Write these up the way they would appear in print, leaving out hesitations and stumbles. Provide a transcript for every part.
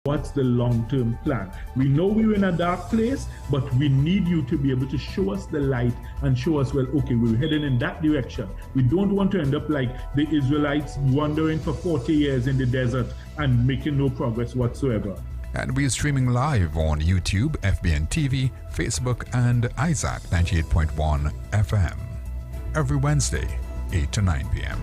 what's the long-term plan. We know we're in a dark place, but we need you to be able to show us the light and show us, well, okay, we're heading in that direction. We don't want to end up like the Israelites wandering for 40 years in the desert and making no progress whatsoever. And we are streaming live on YouTube, FBN TV, Facebook, and Isaac 98.1 FM every Wednesday, 8 to 9 p.m.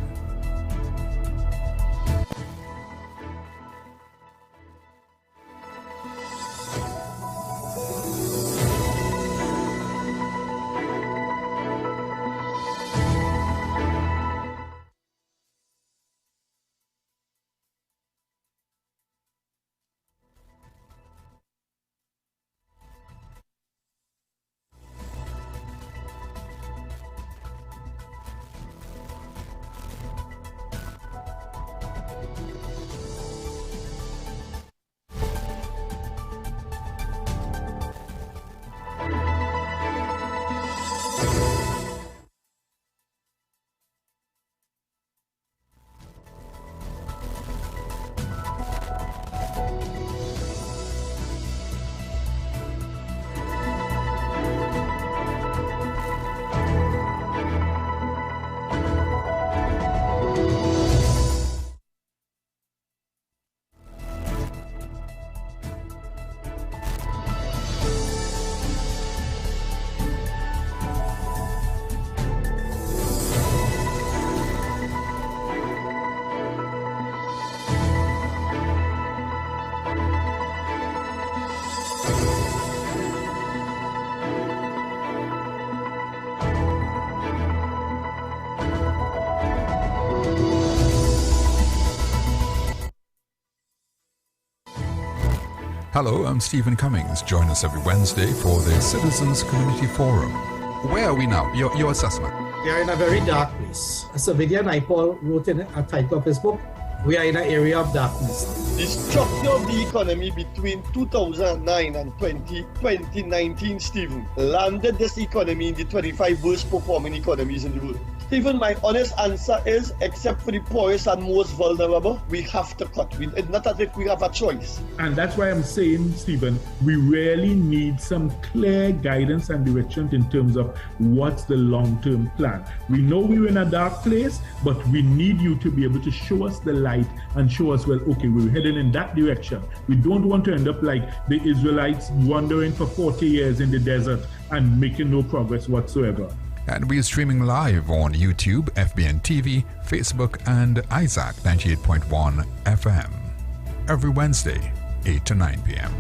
Hello, I'm Stephen Cummings. Join us every Wednesday for the Citizens Community Forum. Where are we now? Your assessment. We are in a very dark place. As Vidya Naipaul wrote in a title of his book, we are in an area of darkness. The structure of the economy between 2009 and 2019, Stephen, landed this economy in the 25 worst performing economies in the world. Stephen, my honest answer is, except for the poorest and most vulnerable, we have to cut. It's not as if we have a choice. And that's why I'm saying, Stephen, we really need some clear guidance and direction in terms of what's the long-term plan. We know we're in a dark place, but we need you to be able to show us the light and show us, well, okay, we're heading in that direction. We don't want to end up like the Israelites wandering for 40 years in the desert and making no progress whatsoever. And we are streaming live on YouTube, FBN TV, Facebook, and Isaac 98.1 FM every Wednesday, 8 to 9 p.m.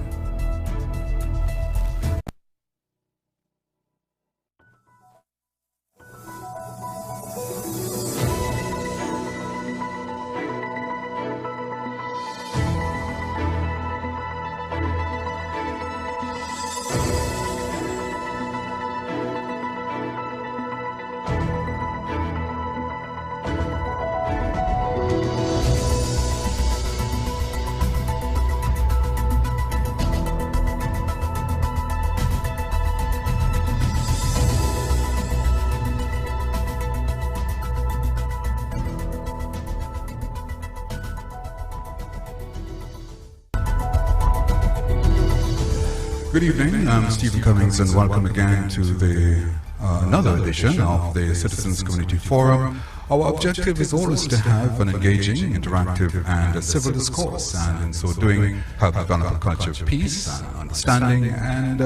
Good evening, I'm Stephen Cummings and welcome again to the another edition of the Citizens Community Forum. Our objective is always to have an engaging, interactive and a civil discourse, and in so doing help develop a culture of peace and understanding and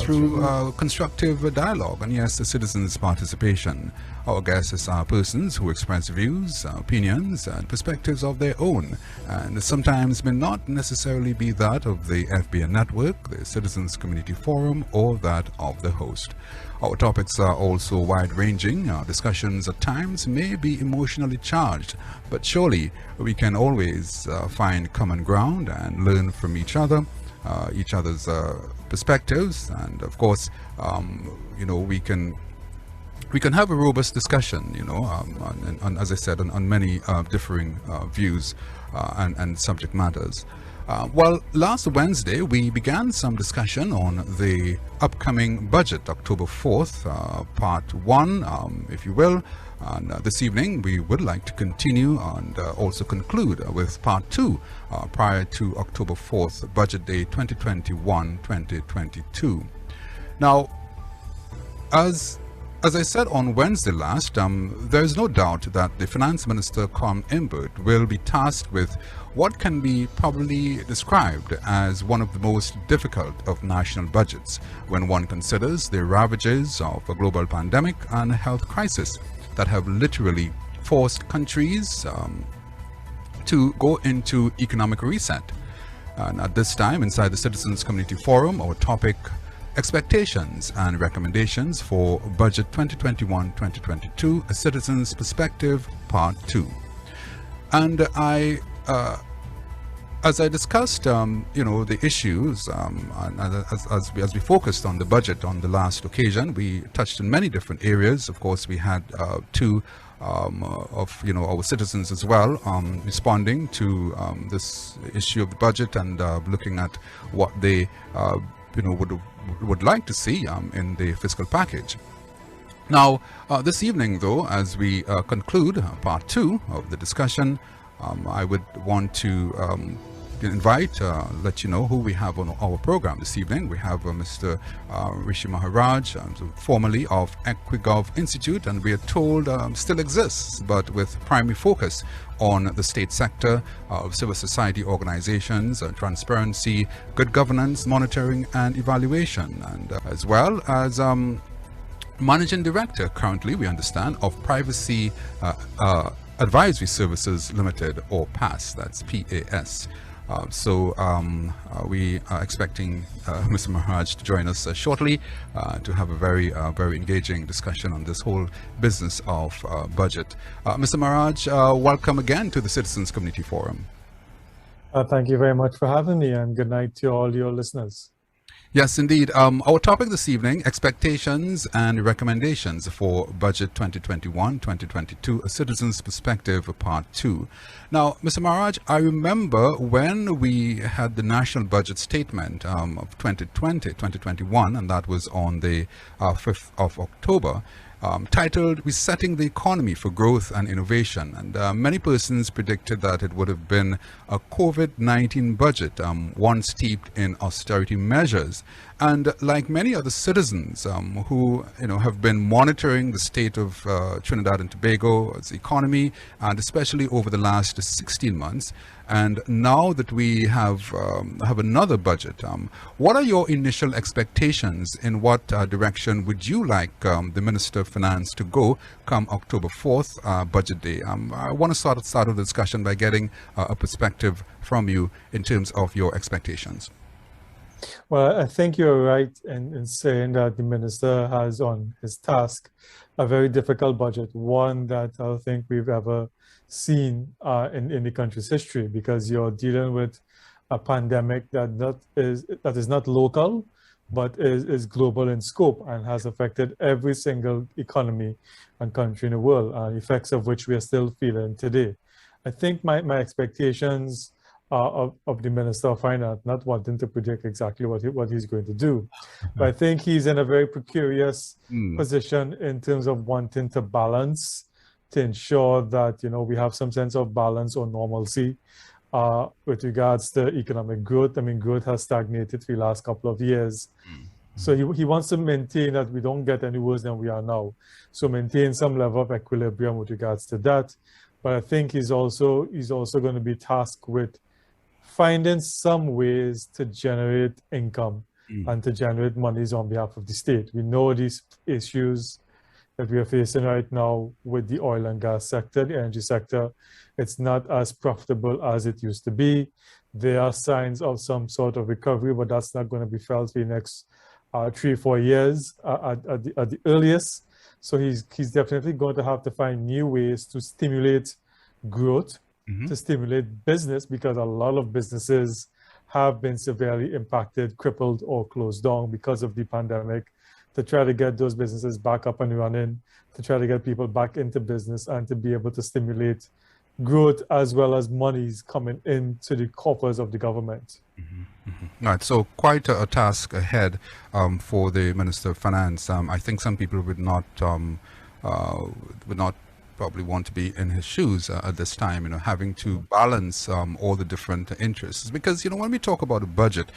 through constructive dialogue and yes, the citizens' participation. Our guests are persons who express views, opinions and perspectives of their own, and sometimes may not necessarily be that of the FBN network, the Citizens Community Forum, or that of the host. Our topics are also wide-ranging. Our discussions at times may be emotionally charged, but surely we can always find common ground and learn from each other's perspectives, and of course, we can have a robust discussion, on, as I said, on many differing views and subject matters. Well, last Wednesday, we began some discussion on the upcoming budget, October 4th, part 1, if you will. And this evening, we would like to continue and also conclude with part 2 prior to October 4th, budget day 2021-2022. Now, as I said on Wednesday last, there is no doubt that the Finance Minister, Com Imbert, will be tasked with what can be probably described as one of the most difficult of national budgets when one considers the ravages of a global pandemic and health crisis that have literally forced countries to go into economic reset. And at this time, inside the Citizens Community Forum, our topic: Expectations and Recommendations for Budget 2021-2022, A Citizen's Perspective, Part 2. And as I discussed, the issues, and as we focused on the budget on the last occasion, we touched on many different areas. Of course, we had two of our citizens as well responding to this issue of the budget and looking at what they would like to see in the fiscal package. Now, this evening, though, as we conclude part 2 of the discussion, I would want to let you know who we have on our program this evening. We have Mr. Rishi Maharaj, formerly of Equigov Institute, and we are told still exists, but with primary focus on the state sector, civil society organizations, transparency, good governance, monitoring and evaluation, and as well as Managing Director currently, we understand, of Privacy Advisory Services Limited, or PAS, that's PAS. We are expecting Mr. Maharaj to join us shortly to have a very engaging discussion on this whole business of budget. Mr. Maharaj, welcome again to the Citizens Community Forum. Thank you very much for having me, and good night to all your listeners. Yes, indeed. Our topic this evening: expectations and recommendations for Budget 2021-2022, A Citizen's Perspective, Part 2. Now, Mr. Maharaj, I remember when we had the National Budget Statement of 2020-2021, and that was on the 5th of October, titled Resetting the Economy for Growth and Innovation. And many persons predicted that it would have been a COVID-19 budget, one steeped in austerity measures. And like many other citizens who have been monitoring the state of Trinidad and Tobago's economy, and especially over the last 16 months, and now that we have another budget, what are your initial expectations? In what direction would you like the Minister of Finance to go come October 4th, budget day? I want to start the discussion by getting a perspective from you in terms of your expectations. Well, I think you're right in saying that the minister has on his task a very difficult budget, one that I don't think we've ever seen in the country's history, because you're dealing with a pandemic that is not local, but is global in scope and has affected every single economy and country in the world, effects of which we are still feeling today. I think my expectations of the Minister of Finance, not wanting to predict exactly what he's going to do, but I think he's in a very precarious position in terms of wanting to balance, to ensure that we have some sense of balance or normalcy with regards to economic growth. I mean, growth has stagnated for the last couple of years. So he wants to maintain that we don't get any worse than we are now. So maintain some level of equilibrium with regards to that. But I think he's also going to be tasked with finding some ways to generate income and to generate monies on behalf of the state. We know these issues that we are facing right now with the oil and gas sector, the energy sector. It's not as profitable as it used to be. There are signs of some sort of recovery, but that's not going to be felt for the next 3-4 years at the earliest. So he's definitely going to have to find new ways to stimulate growth, to stimulate business, because a lot of businesses have been severely impacted, crippled, or closed down because of the pandemic, to try to get those businesses back up and running, to try to get people back into business and to be able to stimulate growth as well as monies coming into the coffers of the government. Right, so quite a task ahead for the Minister of Finance. I think some people would not probably want to be in his shoes at this time, having to balance all the different interests. Because, when we talk about a budget,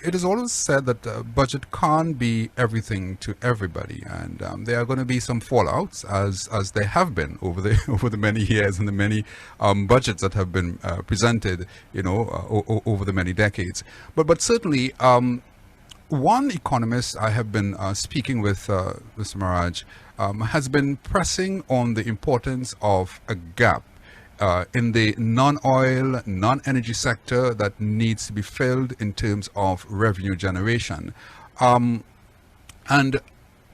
it is always said that a budget can't be everything to everybody. And there are going to be some fallouts, as there have been over the many years and the many budgets that have been presented, over the many decades. But certainly, one economist I have been speaking with, Mr. Maharaj, has been pressing on the importance of a gap in the non-oil, non-energy sector that needs to be filled in terms of revenue generation. And,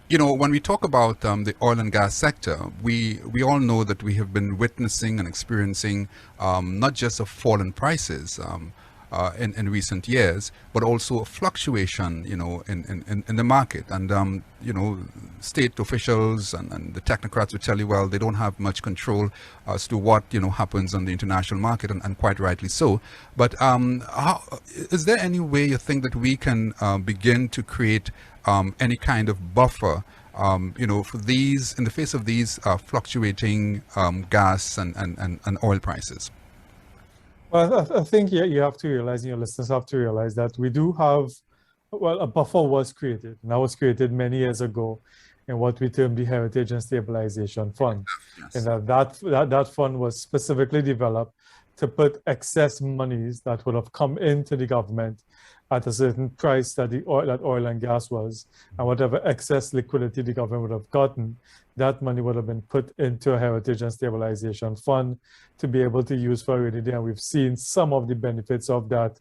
when we talk about the oil and gas sector, we all know that we have been witnessing and experiencing not just a fall in prices, in recent years, but also a fluctuation, in the market. And, state officials and the technocrats would tell you, well, they don't have much control as to what, happens on the international market, and quite rightly so. But is there any way you think that we can begin to create any kind of buffer, for these, in the face of these fluctuating gas and oil prices? Well, I think you have to realize, your listeners have to realize that we do have, a buffer was created. And that was created many years ago in what we term the Heritage and Stabilization Fund. Yes. And that fund was specifically developed to put excess monies that would have come into the government at a certain price that oil and gas was, and whatever excess liquidity the government would have gotten, that money would have been put into a Heritage and Stabilization Fund to be able to use for a rainy day. And we've seen some of the benefits of that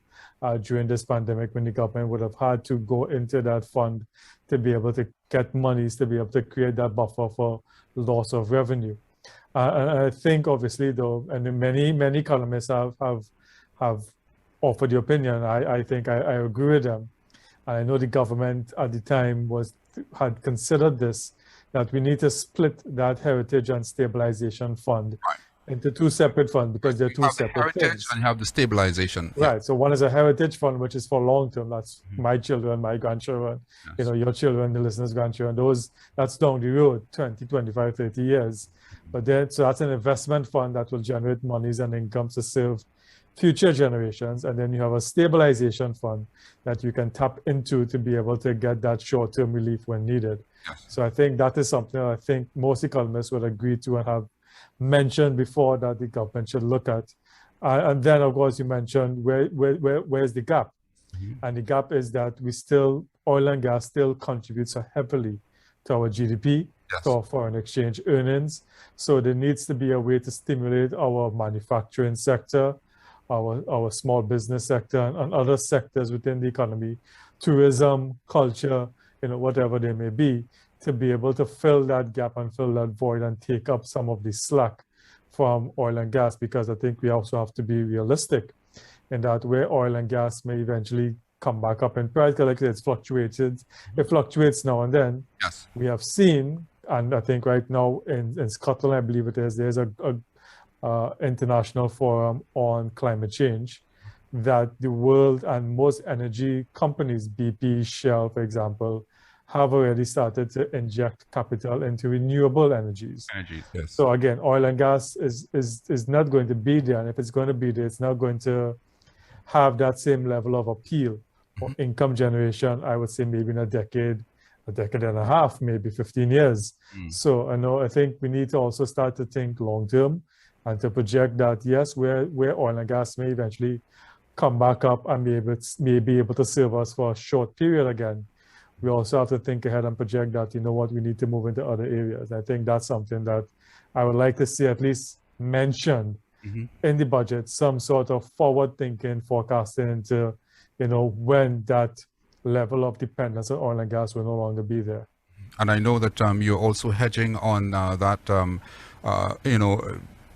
during this pandemic, when the government would have had to go into that fund to be able to get monies to be able to create that buffer for loss of revenue. And I think, obviously, though, and many economists have offered the opinion, I think I agree with them. I know the government at the time had considered this, that we need to split that Heritage and Stabilization Fund into two separate funds, because they're two separate things. And you have the stabilization. Right. So one is a heritage fund, which is for long term. That's my children, my grandchildren, Yes. Your children, the listeners' grandchildren. That's down the road, 20, 25, 30 years. But then, so that's an investment fund that will generate monies and incomes to serve future generations. And then you have a stabilization fund that you can tap into to be able to get that short-term relief when needed. Yes. So I think that is something I think most economists would agree to and have mentioned before, that the government should look at. And then, of course, you mentioned where's the gap? And the gap is that oil and gas still contributes so heavily to our GDP, Yes. to our foreign exchange earnings. So there needs to be a way to stimulate our manufacturing sector, our small business sector, and other sectors within the economy, tourism, culture, whatever they may be, to be able to fill that gap and fill that void and take up some of the slack from oil and gas. Because I think we also have to be realistic in that where oil and gas may eventually come back up in price, because like it's fluctuated. It fluctuates now and then. Yes. We have seen, and I think right now in Scotland, I believe it is, there's a international forum on climate change, that the world and most energy companies, BP, Shell, for example, have already started to inject capital into renewable energies. Yes. So again, oil and gas is not going to be there. And if it's going to be there, it's not going to have that same level of appeal or income generation, I would say maybe in a decade and a half, maybe 15 years. So I think we need to also start to think long term and to project that, yes, where oil and gas may eventually come back up and may be able to serve us for a short period again, we also have to think ahead and project that, we need to move into other areas. I think that's something that I would like to see at least mentioned in the budget, some sort of forward thinking, forecasting into, when that level of dependence on oil and gas will no longer be there. And I know that you're also hedging on that,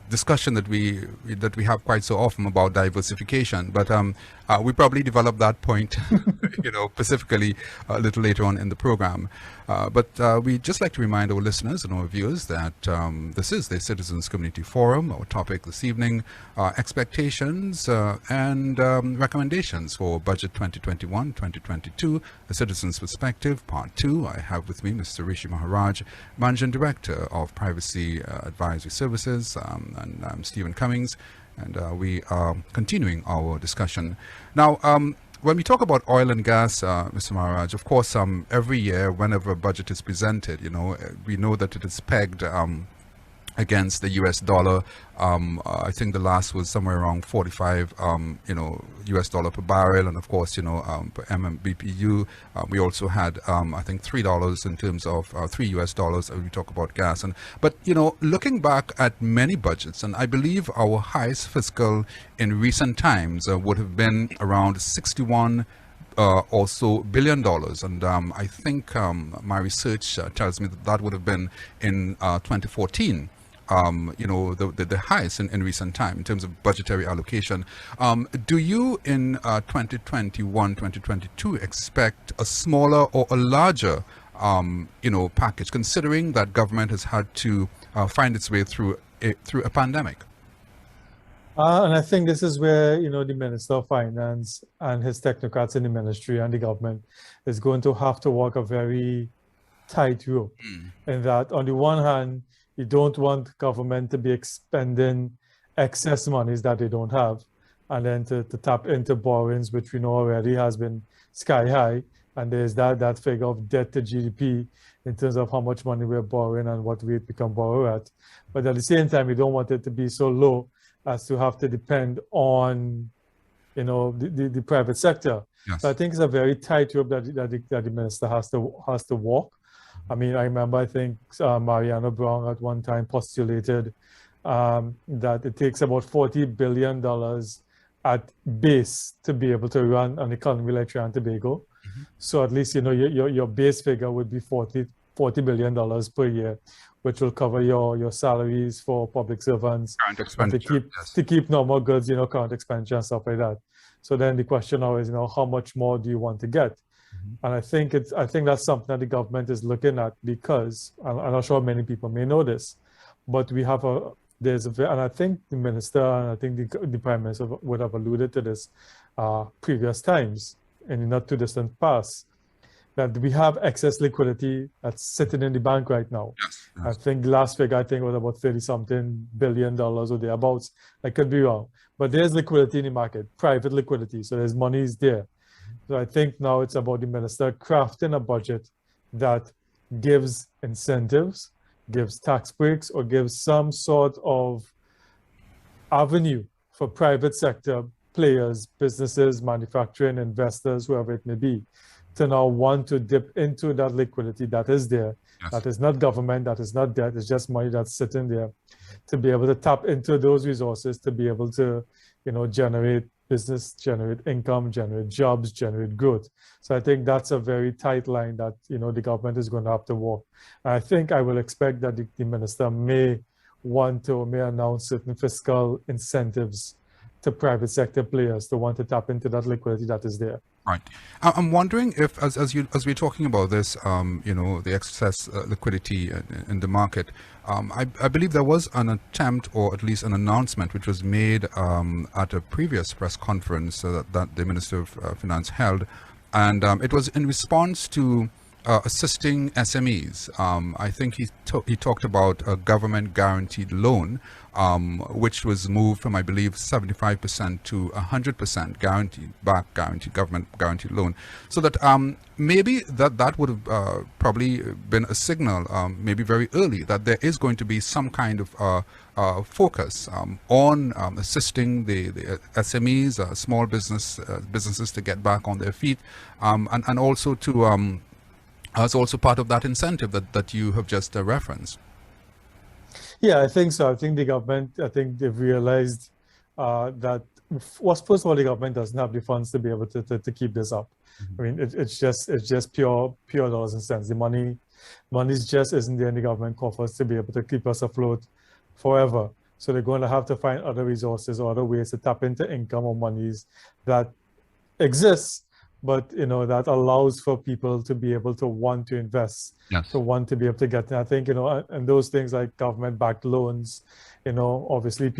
discussion that we have quite so often about diversification, but we probably develop that point, specifically a little later on in the program. But we'd just like to remind our listeners and our viewers that this is the Citizens Community Forum. Our topic this evening, expectations and recommendations for Budget 2021-2022, The Citizens' Perspective, Part 2. I have with me Mr. Rishi Maharaj, Managing Director of Privacy Advisory Services, and I'm Stephen Cummings, and we are continuing our discussion. Now, when we talk about oil and gas, Mr. Maharaj, of course, every year, whenever a budget is presented, we know that it is pegged against the US dollar. I think the last was somewhere around 45, US dollar per barrel, and of course, per MMBPU. We also had, I think, $3 in terms of $3 US when we talk about gas. But looking back at many budgets, and I believe our highest fiscal in recent times would have been around 61 or so $billion, and I think my research tells me that would have been in 2014. The highest in recent time in terms of budgetary allocation. Do you in 2021, 2022 expect a smaller or a larger package, considering that government has had to find its way through a pandemic? And I think this is where, the Minister of Finance and his technocrats in the ministry and the government is going to have to walk a very tight rope. In that, on the one hand, you don't want government to be expending excess monies that they don't have, and then to tap into borrowings, which we know already has been sky high. And there's that figure of debt to GDP in terms of how much money we're borrowing and what rate we can borrow at. But at the same time, we don't want it to be so low as to have to depend on, the private sector. Yes. So I think it's a very tight rope that the minister has to walk. I mean, I remember, I think Mariano Brown at one time postulated that it takes about $40 billion at base to be able to run an economy like Trinidad and Tobago. So at least, your base figure would be $40 billion per year, which will cover your salaries for public servants, Current expenditure, to keep normal goods, current expenditure and stuff like that. So then the question now is, how much more do you want to get? And I think that's something that the government is looking at, because I'm not sure many people may know this, but and I think the minister and I think the prime minister would have alluded to this previous times in the not too distant past, that we have excess liquidity that's sitting in the bank right now. Yes. I think the last figure was about 30-something billion dollars or thereabouts. I could be wrong, but there's liquidity in the market, private liquidity. So there's money there. So I think now it's about the minister crafting a budget that gives incentives, gives tax breaks, or gives some sort of avenue for private sector players, businesses, manufacturing, investors, whoever it may be, to now want to dip into that liquidity that is there. Yes. That is not government, that is not debt, it's just money that's sitting there, to be able to tap into those resources, to be able to, generate business, generate income, generate jobs, generate growth. So I think that's a very tight line that, the government is going to have to walk. And I think I will expect that the minister may announce certain fiscal incentives to private sector players to want to tap into that liquidity that is there. Right. I'm wondering if, as we're talking about this, the excess liquidity in the market, I believe there was an attempt, or at least an announcement, which was made at a previous press conference that the Minister of Finance held, and it was in response to assisting SMEs. I think he talked about a government guaranteed loan, which was moved from, I believe, 75% to 100% guaranteed government guaranteed loan. So that maybe that would have probably been a signal, maybe very early, that there is going to be some kind of focus on assisting the SMEs, small businesses to get back on their feet, and also to as also part of that incentive that you have just referenced. Yeah, I think so. I think the government, they've realized that, first of all, the government doesn't have the funds to be able to keep this up. I mean, it's just pure dollars and cents. The money just isn't there in the government coffers to be able to keep us afloat forever. So they're going to have to find other resources or other ways to tap into income or monies that exists, but that allows for people to be able to want to invest, Yes. to want to be able to get. And I think and those things like government-backed loans, obviously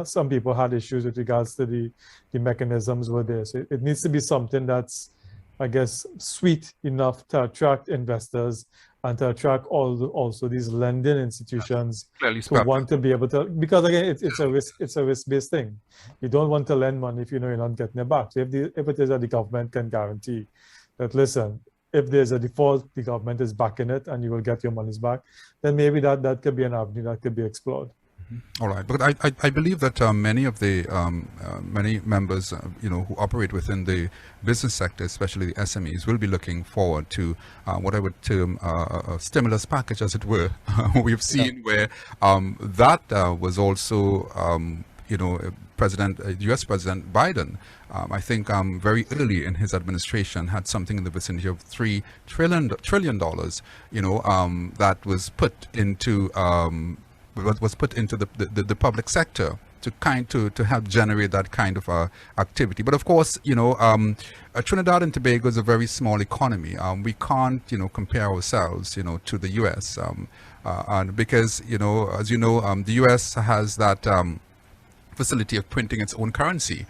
some people had issues with regards to the mechanisms were there. So it needs to be something that's, I guess, sweet enough to attract investors and to attract also these lending institutions to want to be able to, because again, it's a risk-based thing. You don't want to lend money if you know you're not getting it back. So if it is that the government can guarantee that, listen, if there's a default, the government is backing it and you will get your monies back, then maybe that could be an avenue that could be explored. All right, but I believe that many of the many members who operate within the business sector, especially the SMEs, will be looking forward to what I would term a stimulus package, as it were. We've seen where that was also U.S. President Biden, I think very early in his administration, had something in the vicinity of $3 trillion, that was put into the public sector to help generate that kind of activity. But of course, Trinidad and Tobago is a very small economy. We can't, compare ourselves, to the U.S. And because, as you know, the U.S. has that facility of printing its own currency.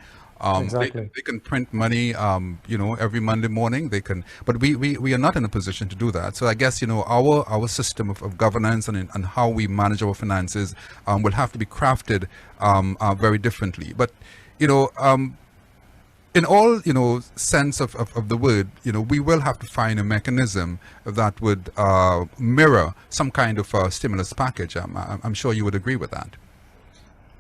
Exactly. They can print money, every Monday morning. They can, but we are not in a position to do that. So I guess our system of governance and how we manage our finances will have to be crafted very differently. But in all sense of the word, we will have to find a mechanism that would mirror some kind of stimulus package. I'm sure you would agree with that.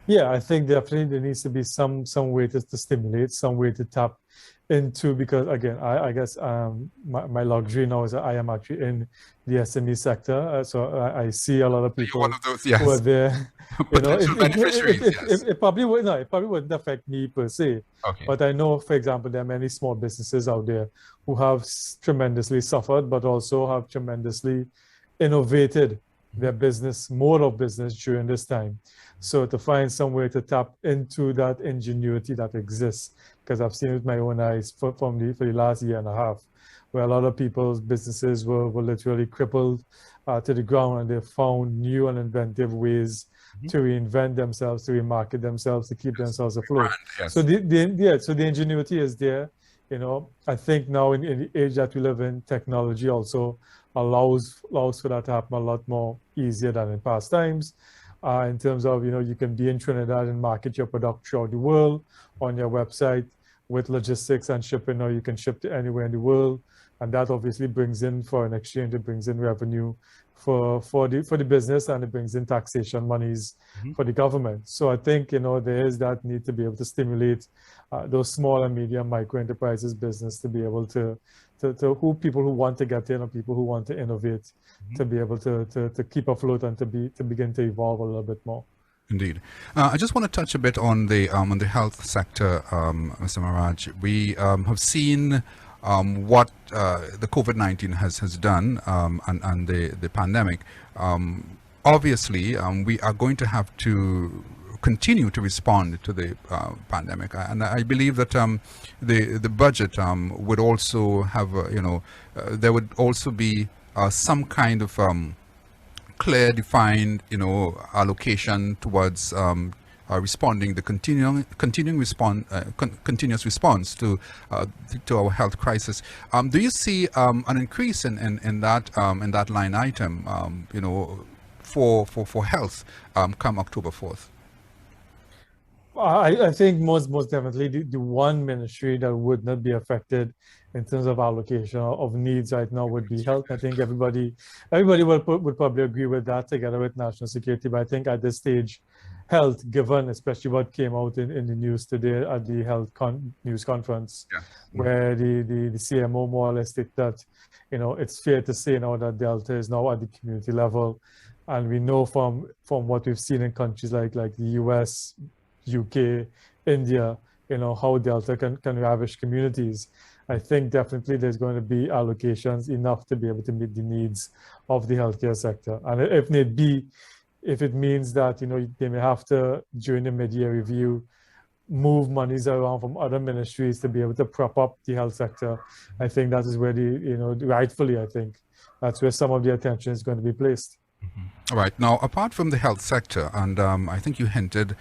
Yeah, I think definitely there needs to be some way to stimulate, some way to tap into, because again, I guess my luxury now is that I am actually in the SME sector, so I see a lot of people one of those, yes, who are there. It probably wouldn't affect me per se, okay. But I know, for example, there are many small businesses out there who have tremendously suffered, but also have tremendously innovated their mode of business during this time. So to find some way to tap into that ingenuity that exists, because I've seen it with my own eyes for the last year and a half, where a lot of people's businesses were literally crippled to the ground, and they found new and inventive ways to reinvent themselves, to remarket themselves, to keep themselves afloat. Yes. So the ingenuity is there. I think now in the age that we live in, technology also allows for that to happen a lot more easier than in past times. In terms of, you can be in Trinidad and market your product throughout the world on your website with logistics and shipping, or you can ship to anywhere in the world. And that obviously brings in foreign exchange, it brings in revenue for the business, and it brings in taxation monies for the government. So I think, there is that need to be able to stimulate those small and medium micro enterprises business to be able to people who want to get in, or people who want to innovate, to be able to keep afloat and to begin to evolve a little bit more. Indeed. I just want to touch a bit on the health sector, Mr. Maharaj. We have seen what the COVID-19 has done, and the pandemic. Obviously, we are going to have to continue to respond to the pandemic, and I believe that the budget would also have there would also be some kind of clear, defined allocation towards responding the continuous response to our health crisis. Do you see an increase in that line item for health come October 4th? I think most definitely the one ministry that would not be affected in terms of allocation of needs right now would be health. I think everybody would probably agree with that, together with national security. But I think at this stage, health, given especially what came out in the news today at the health news conference, where the CMO more or less stated that it's fair to say now that Delta is now at the community level, and we know from what we've seen in countries like the US, UK, India, how Delta can ravish communities. I think definitely there's going to be allocations enough to be able to meet the needs of the healthcare sector. And if need be, if it means that, they may have to, during the mid-year review, move monies around from other ministries to be able to prop up the health sector, I think that is where rightfully, I think, that's where some of the attention is going to be placed. All right. Now, apart from the health sector, and I think you hinted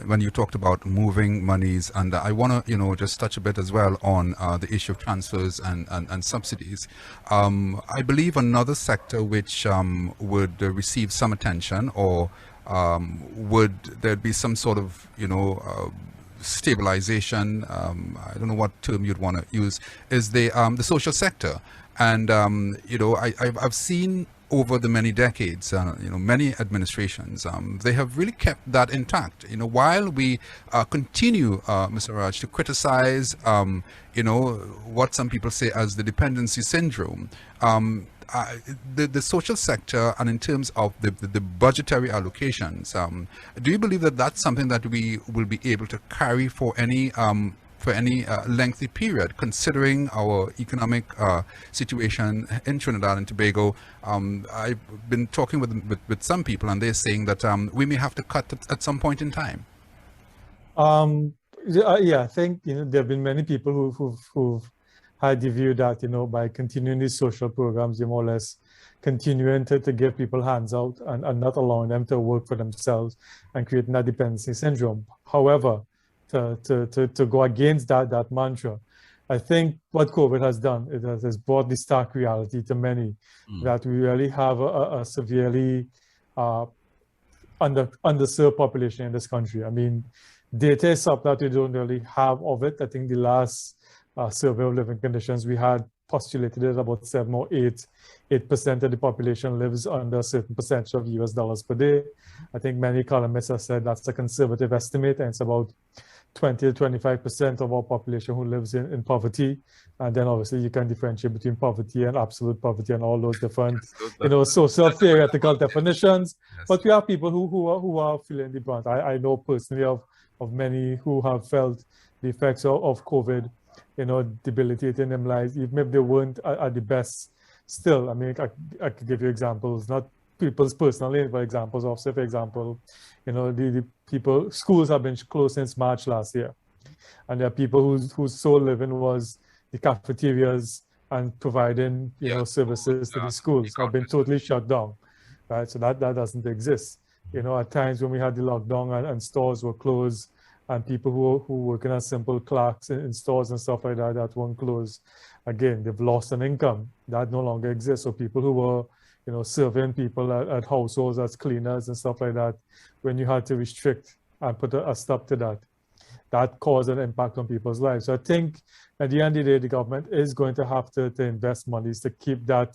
when you talked about moving monies, and I want to, just touch a bit as well on the issue of transfers and subsidies. I believe another sector which would receive some attention, or would there be some sort of, stabilization? I don't know what term you'd want to use. Is the social sector, and I've seen over the many decades, many administrations, they have really kept that intact. While we continue, Mr. Maharaj, to criticize, what some people say as the dependency syndrome, the social sector, and in terms of the budgetary allocations, do you believe that that's something that we will be able to carry for any lengthy period, considering our economic situation in Trinidad and Tobago? I've been talking with some people, and they're saying that we may have to cut at some point in time. Yeah, I think there have been many people who've had the view that by continuing these social programs, you're more or less continuing to give people hands out and not allowing them to work for themselves and creating that dependency syndrome. However, to go against that mantra, I think what COVID has done, it has brought the stark reality to many that we really have a severely underserved population in this country. I mean, data is something that we don't really have of it. I think the last survey of living conditions we had postulated it about 7 or 8% of the population lives under a certain percentage of US dollars per day. I think many economists have said that's a conservative estimate, and it's about 20 to 25% of our population who lives in poverty. And then obviously you can differentiate between poverty and absolute poverty and all those different, social theoretical definitions. Yes. But we have people who are feeling the brunt. I know personally of many who have felt the effects of COVID, debilitating their lives, even if they weren't at the best. Still, I mean, I could give you examples, not people's personally, but examples of, say, for example, the people, schools have been closed since March last year. And there are people whose sole living was the cafeterias and providing, services to the schools have been totally shut down, right? So that doesn't exist. At times when we had the lockdown and stores were closed, and people who working as simple clerks in stores and stuff like that weren't closed, again, they've lost an income. That no longer exists. So people who were, serving people at households as cleaners and stuff like that, when you had to restrict and put a stop to that caused an impact on people's lives. So I think at the end of the day, the government is going to have to invest monies to keep that,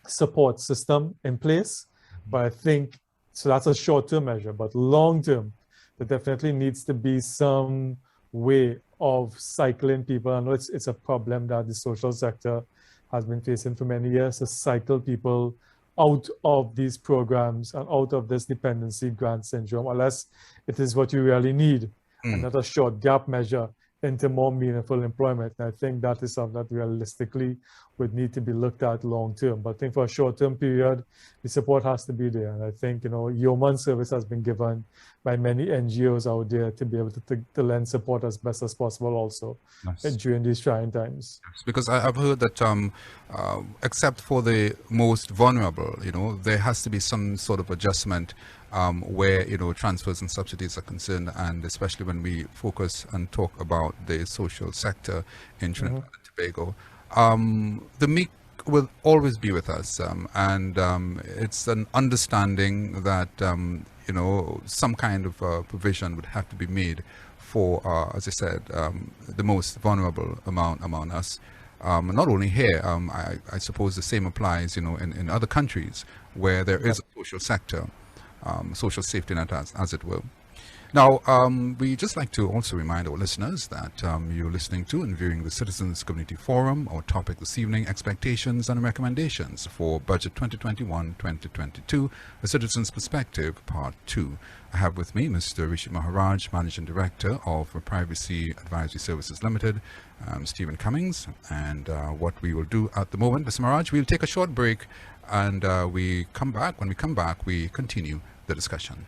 support system in place. But I think, so that's a short-term measure, but long-term, there definitely needs to be some way of cycling people. I know it's a problem that the social sector has been facing for many years, to cycle people out of these programs and out of this dependency grant syndrome, unless it is what you really need, and not a short gap measure into more meaningful employment. And I think that is something that realistically would need to be looked at long term. But I think for a short term period, the support has to be there. And I think, yeoman service has been given by many NGOs out there to be able to lend support as best as possible also. Nice. During these trying times. Yes, because I've heard that except for the most vulnerable, there has to be some sort of adjustment where transfers and subsidies are concerned, and especially when we focus and talk about the social sector in Trinidad and Tobago. The meek will always be with us, and it's an understanding that some kind of provision would have to be made for, as I said, the most vulnerable among us. Not only here, I suppose the same applies, in other countries where there is a social sector. Social safety net, as it were. Now, we just like to also remind our listeners that you're listening to and viewing the Citizens Community Forum. Our topic this evening, expectations and recommendations for Budget 2021-2022, A Citizen's Perspective, Part 2. I have with me Mr. Rishi Maharaj, Managing Director of Privacy Advisory Services Limited, Stephen Cummings, and what we will do at the moment, Mr. Maharaj, we'll take a short break, and we come back. When we come back, we continue the discussion.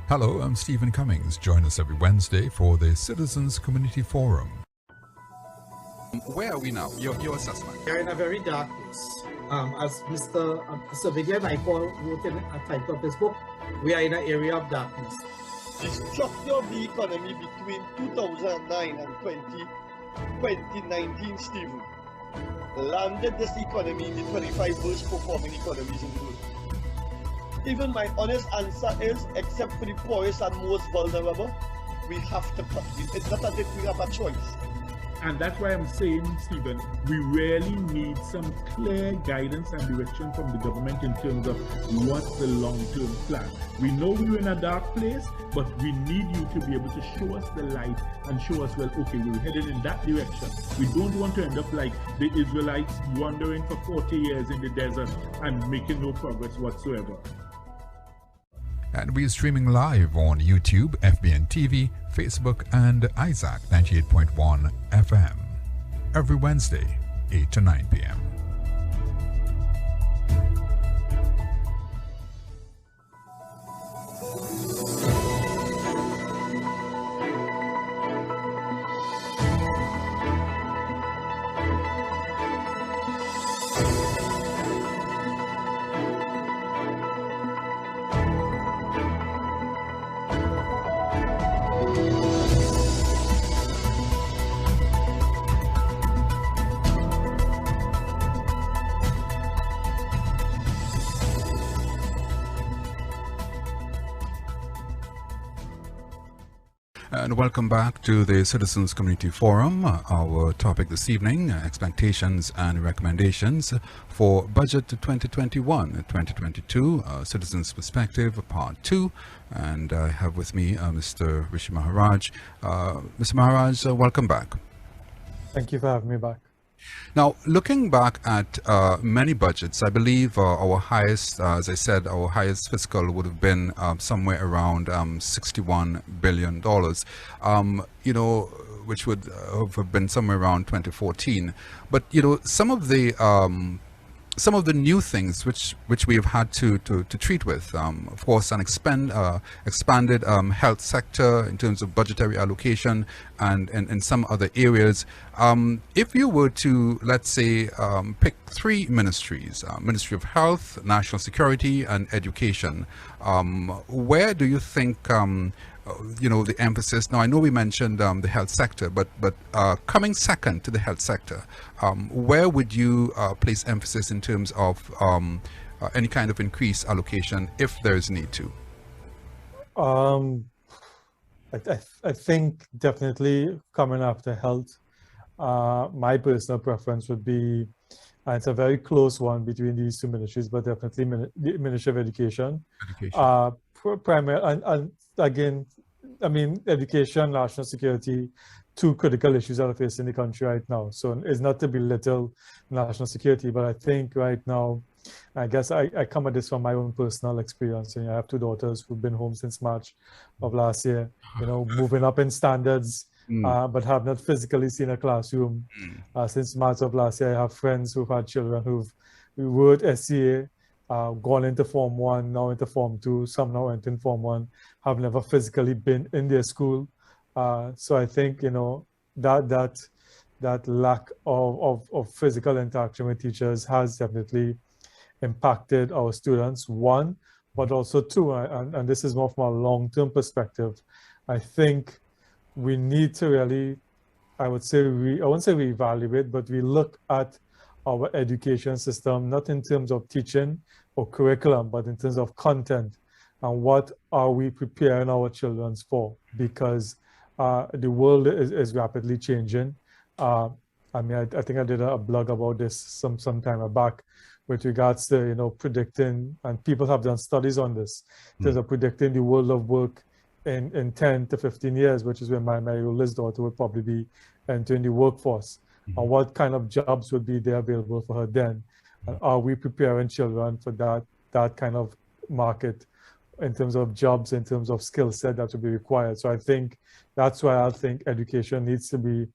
Hello, I'm Stephen Cummings. Join us every Wednesday for the Citizens Community Forum. Where are we now? Your assessment. We're in a very dark place. As Mr. Vidya Naipal wrote in a title of his book, we are in an area of darkness. The structure of the economy between 2009 and 2019, Stephen, landed this economy in the 25 worst performing economies in the world. Even my honest answer is, except for the poorest and most vulnerable, we have to cut it. It's not as if we have a choice. And that's why I'm saying, Stephen, we really need some clear guidance and direction from the government in terms of what's the long-term plan. We know we're in a dark place, but we need you to be able to show us the light and show us, well, okay, we're headed in that direction. We don't want to end up like the Israelites wandering for 40 years in the desert and making no progress whatsoever. And we are streaming live on YouTube, FBN TV, Facebook, and Isaac 98.1 FM every Wednesday, 8 to 9 p.m. And welcome back to the Citizens Community Forum. Our topic this evening, expectations and recommendations for Budget 2021-2022, Citizens Perspective, Part 2. And I have with me Mr. Rishi Maharaj. Mr. Maharaj, welcome back. Thank you for having me back. Now, looking back at many budgets, I believe our highest, as I said, our highest fiscal would have been somewhere around $61 billion, which would have been somewhere around 2014. But, some of the new things which we have had to treat with, of course, an expanded health sector in terms of budgetary allocation and in some other areas. If you were to, let's say, pick three ministries, Ministry of Health, National Security, and Education, where do you think the emphasis? Now, I know we mentioned the health sector, but coming second to the health sector, where would you place emphasis in terms of any kind of increased allocation if there is need to? I think definitely coming after health, my personal preference would be, it's a very close one between these two ministries, but definitely Ministry of Education. And again, I mean, education, national security, two critical issues that are facing the country right now. So it's not to belittle national security, but I think right now, I guess I come at this from my own personal experience. I have two daughters who've been home since March of last year, moving up in standards, but have not physically seen a classroom since March of last year. I have friends who've had children who were at SCA, gone into Form 1, now into Form 2, some now entering Form 1, have never physically been in their school. So I think, that lack of physical interaction with teachers has definitely impacted our students, one, but also two, and this is more from a long-term perspective. I think we need to really, I wouldn't say reevaluate, but we look at our education system, not in terms of teaching or curriculum, but in terms of content and what are we preparing our children for, because the world is rapidly changing. I think I did a blog about this some time back, with regards to, predicting, and people have done studies on this, in terms of predicting the world of work in 10 to 15 years, which is when my oldest daughter would probably be entering the workforce. And what kind of jobs would be there available for her then? And are we preparing children for that kind of market in terms of jobs, in terms of skill set that will be required? So I think that's why I think education needs to be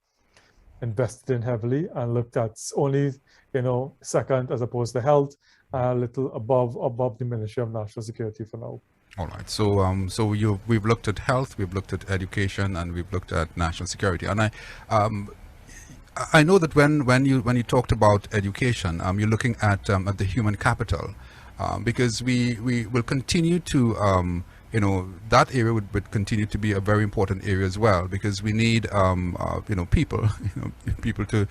invested in heavily and looked at only, second as opposed to health, a little above the Ministry of National Security for now. All right. So we've looked at health, we've looked at education, and we've looked at national security. And I know that when you talked about education, you're looking at the human capital, because we will continue to that area would continue to be a very important area as well, because we need people people to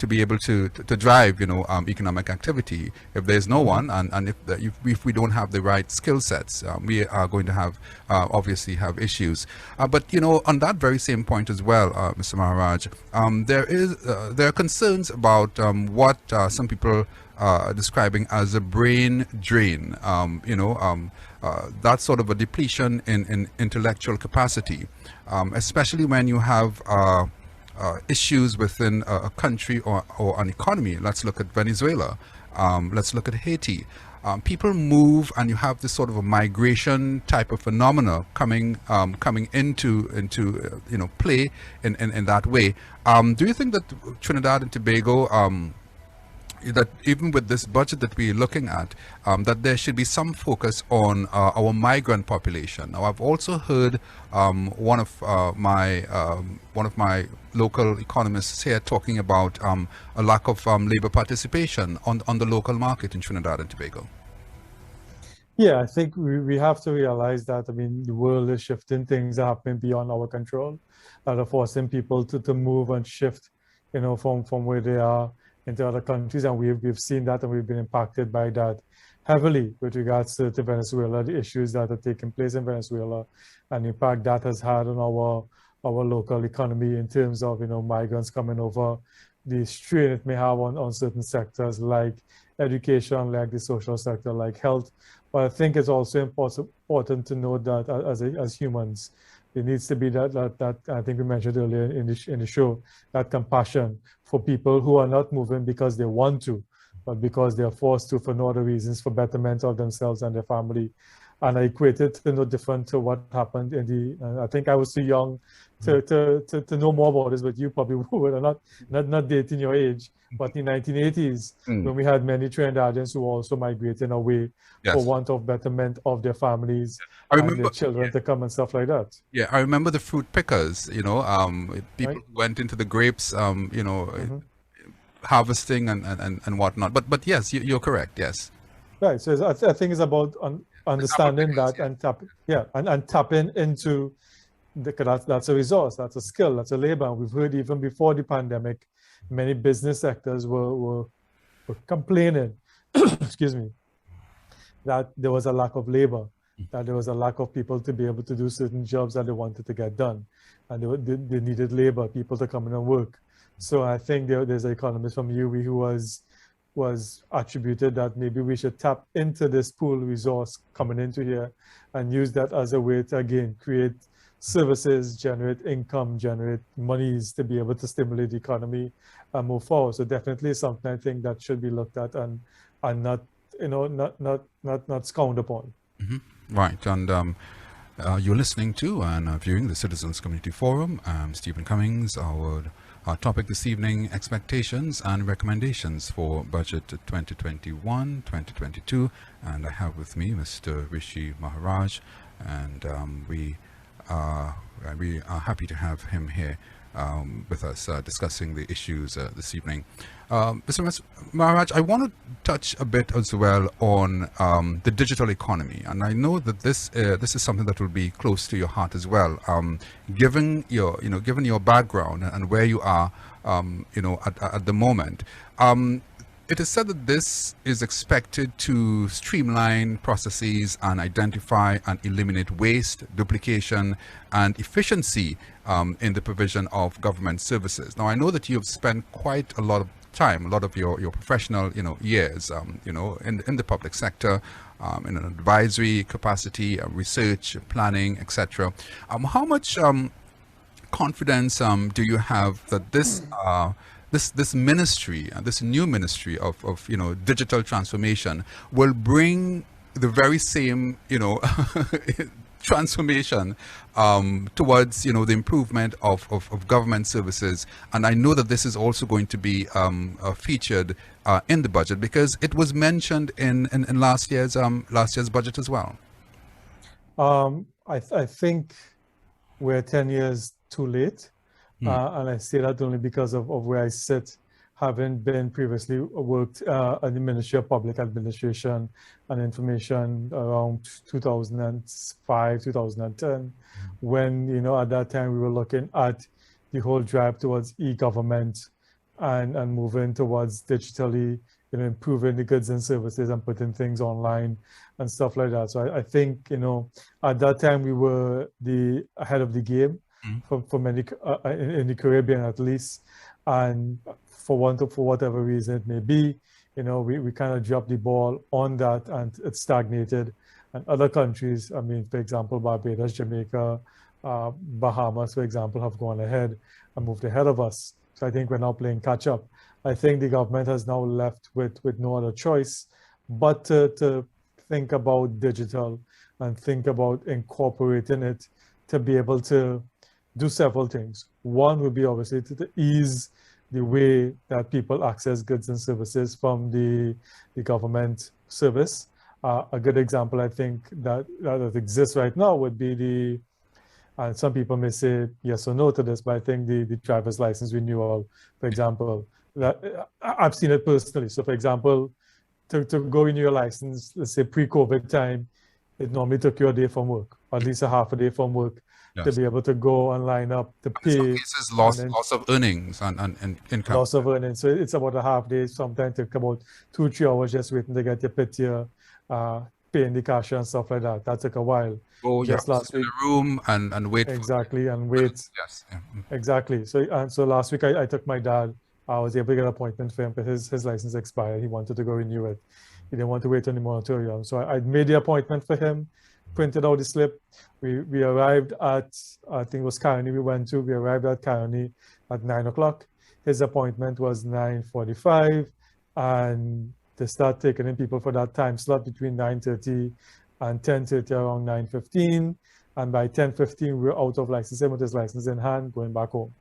be able to drive economic activity. If there's no one, and if we don't have the right skill sets, we are going to have obviously have issues. But on that very same point as well, Mr. Maharaj, there are concerns about what some people are describing as a brain drain. That's sort of a depletion in intellectual capacity, especially when you have issues within a country or an economy. Let's look at Venezuela. Let's look at Haiti. People move, and you have this sort of a migration type of phenomena coming into play in that way. Do you think that Trinidad and Tobago, that even with this budget that we're looking at, that there should be some focus on our migrant population? Now, I've also heard one of my local economists here talking about a lack of labor participation on the local market in Trinidad and Tobago. Yeah, I think we have to realize that, the world is shifting. Things are happening beyond our control that are forcing people to move and shift, from where they are into other countries, and we've seen that, and we've been impacted by that heavily with regards to Venezuela, the issues that are taking place in Venezuela, and the impact that has had on our local economy in terms of migrants coming over, the strain it may have on certain sectors like education, like the social sector, like health. But I think it's also important to note that as humans, there needs to be that I think we mentioned earlier in the show, that compassion for people who are not moving because they want to, but because they are forced to for no other reasons, for betterment of themselves and their family. And I equate it to no different to what happened in I think I was too young to know more about this, but you probably would, not dating your age, but in the 1980s, when we had many Trinidadians who also migrated away for want of betterment of their families and their children to come and stuff like that. Yeah, I remember the fruit pickers, people who went into the grapes, harvesting and whatnot. But yes, you're correct, yes. Right, so I think it's about understanding that and tapping into that's a resource, that's a skill, that's a labor. And we've heard even before the pandemic, many business sectors were complaining, excuse me, that there was a lack of labor, that there was a lack of people to be able to do certain jobs that they wanted to get done. And they needed labor, people to come in and work. So I think there's an economist from UWI who was attributed that maybe we should tap into this pool resource coming into here and use that as a way to, again, create services, generate income, generate monies to be able to stimulate the economy and move forward. So definitely something I think that should be looked at and not scowned upon. Right, and you're listening to and viewing the Citizens Community Forum. I'm Stephen Cummings. Our topic this evening, expectations and recommendations for budget 2021-2022, and I have with me Mr. Rishi Maharaj, and we are happy to have him here with us discussing the issues this evening. Mr. Maharaj, I want to touch a bit as well on the digital economy, and I know that this is something that will be close to your heart as well. Given your background and where you are, at the moment, it is said that this is expected to streamline processes and identify and eliminate waste, duplication, and efficiency in the provision of government services. Now, I know that you have spent quite a lot of time, a lot of your professional, years, in the public sector, in an advisory capacity, research, planning, etc. How much confidence do you have that this ministry, this new ministry of digital transformation will bring the very same transformation towards the improvement of government services? And I know that this is also going to be featured in the budget, because it was mentioned in last year's budget as well. I think we're 10 years too late. And I say that only because of where I sit, having been previously worked at the Ministry of Public Administration and Information around 2005, 2010, when, at that time we were looking at the whole drive towards e-government and moving towards digitally, improving the goods and services and putting things online and stuff like that. So I think, at that time we were ahead of the game for many in the Caribbean at least, and for whatever reason it may be, we kind of dropped the ball on that and it stagnated. And other countries, I mean, for example, Barbados, Jamaica, Bahamas, for example, have gone ahead and moved ahead of us. So I think we're now playing catch up. I think the government has now left with no other choice but to think about digital and think about incorporating it to be able to do several things. One would be obviously to ease the way that people access goods and services from the government service. A good example, I think, that exists right now would be and some people may say yes or no to this, but I think the driver's license renewal, for example, that I've seen it personally. So for example, to go renew your license, let's say pre-COVID time, it normally took you a day from work, or at least a half a day from work, yes, to be able to go and line up to pay. In some cases, loss of earnings and income. Loss of earnings. So it's about a half day, sometimes it took about 2-3 hours just waiting to get your picture, paying the cash and stuff like that. That took a while. Oh, just last week. In a room and wait. Exactly, and wait. Yes. Yeah. Exactly. So last week I took my dad. I was able to get an appointment for him because his license expired. He wanted to go renew it. He didn't want to wait on the moratorium. So I made the appointment for him, printed out the slip. We arrived at, I think it was Caroni we went to. We arrived at Caroni at 9 o'clock. His appointment was 9:45, and they start taking in people for that time slot between 9:30 and 10:30, around 9:15. And by 10:15, we were out of licensing with his license in hand, going back home.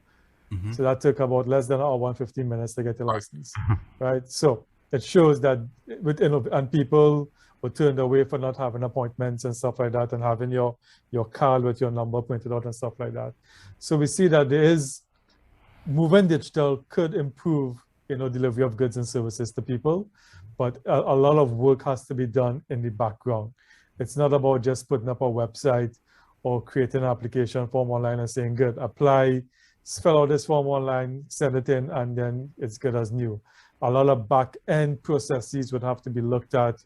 Mm-hmm. So that took about less than an hour and 15 minutes to get your license, right? So it shows that and people were turned away for not having appointments and stuff like that, and having your card with your number printed out and stuff like that. So we see that there is moving digital could improve, delivery of goods and services to people, but a lot of work has to be done in the background. It's not about just putting up a website or creating an application form online and saying, good, apply, fill out this form online, send it in, and then it's good as new. A lot of back-end processes would have to be looked at,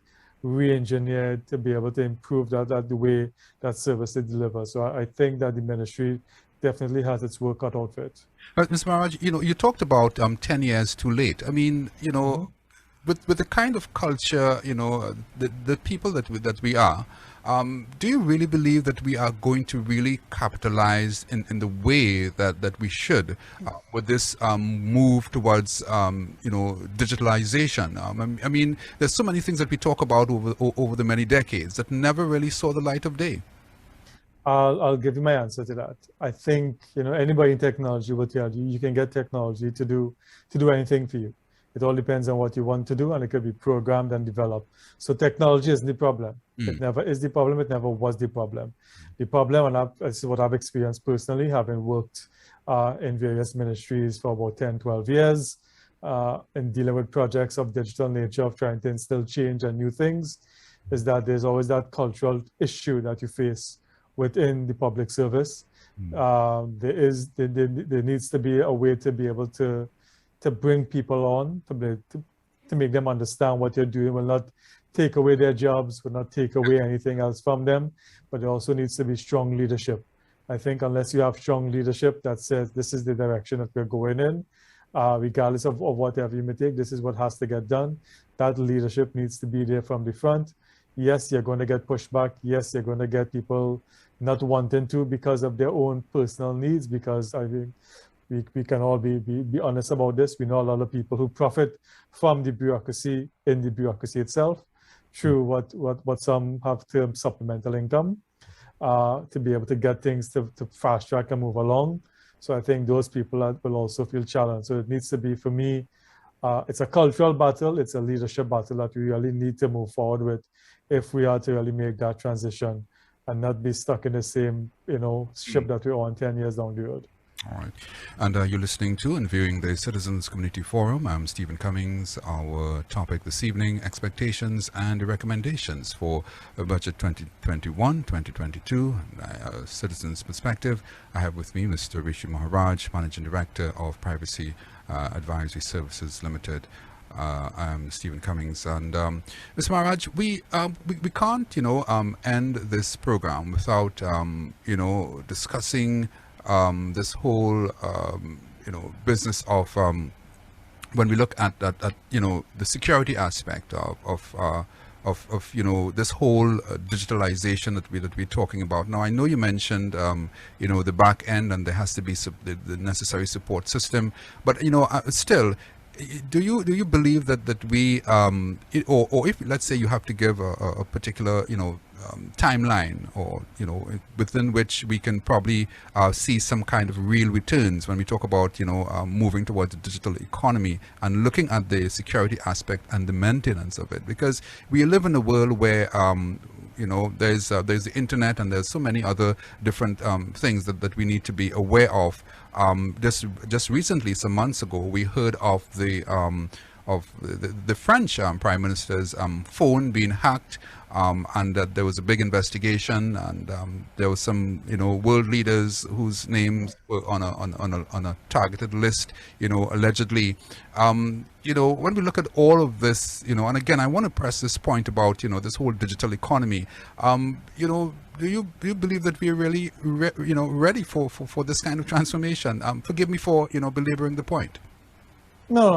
re-engineered to be able to improve that the way that service is delivered. So I think that the ministry definitely has its work cut out for it. Mr. Maharaj, you talked about 10 years too late. I mean, Mm-hmm. with the kind of culture, the people that we are, do you really believe that we are going to really capitalize in the way that we should with this move towards digitalization? I mean, there's so many things that we talk about over the many decades that never really saw the light of day. I'll give you my answer to that. I think anybody in technology will tell you can get technology to do anything for you. It all depends on what you want to do, and it could be programmed and developed. So technology isn't the problem. It never is the problem. It never was the problem. The problem, and this is what I've experienced personally, having worked in various ministries for about 10, 12 years, in dealing with projects of digital nature, of trying to instill change and new things, is that there's always that cultural issue that you face within the public service. There needs to be a way to be able to bring people on, to make them understand what you're doing, will not take away their jobs, will not take away anything else from them, but there also needs to be strong leadership. I think unless you have strong leadership that says this is the direction that we're going in, regardless of whatever you may take, this is what has to get done. That leadership needs to be there from the front. Yes, you're going to get pushback. Yes, you're going to get people not wanting to because of their own personal needs, because I think we can all be honest about this. We know a lot of people who profit from the bureaucracy in the bureaucracy itself through what some have termed supplemental income to be able to get things to fast track and move along. So I think those people will also feel challenged. So it needs to be, for me, it's a cultural battle. It's a leadership battle that we really need to move forward with if we are to really make that transition and not be stuck in the same, ship that we're on 10 years down the road. All right. And you're listening to and viewing the Citizens Community Forum. I'm Stephen Cummings. Our topic this evening, expectations and recommendations for Budget 2021-2022, Citizens Perspective. I have with me Mr. Rishi Maharaj, Managing Director of Privacy Advisory Services Limited. I'm Stephen Cummings, and Mr. Maharaj, we can't, end this program without, discussing this whole, business of when we look at the security aspect of this whole digitalization that we're talking about. Now, I know you mentioned the back end, and there has to be the necessary support system, but still, do you believe that we or if, let's say, you have to give a particular timeline, or within which we can probably see some kind of real returns when we talk about moving towards the digital economy and looking at the security aspect and the maintenance of it, because we live in a world where there's the internet, and there's so many other different things that we need to be aware of. Just recently, some months ago, we heard of the French Prime Minister's phone being hacked, and that there was a big investigation, and there was some world leaders whose names were on a targeted list, allegedly. When we look at all of this, and again, I want to press this point about this whole digital economy. Do you believe that we are really ready for this kind of transformation? Forgive me for belaboring the point. No,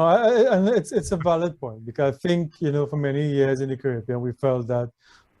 and it's a valid point, because I think for many years in the Caribbean, we felt that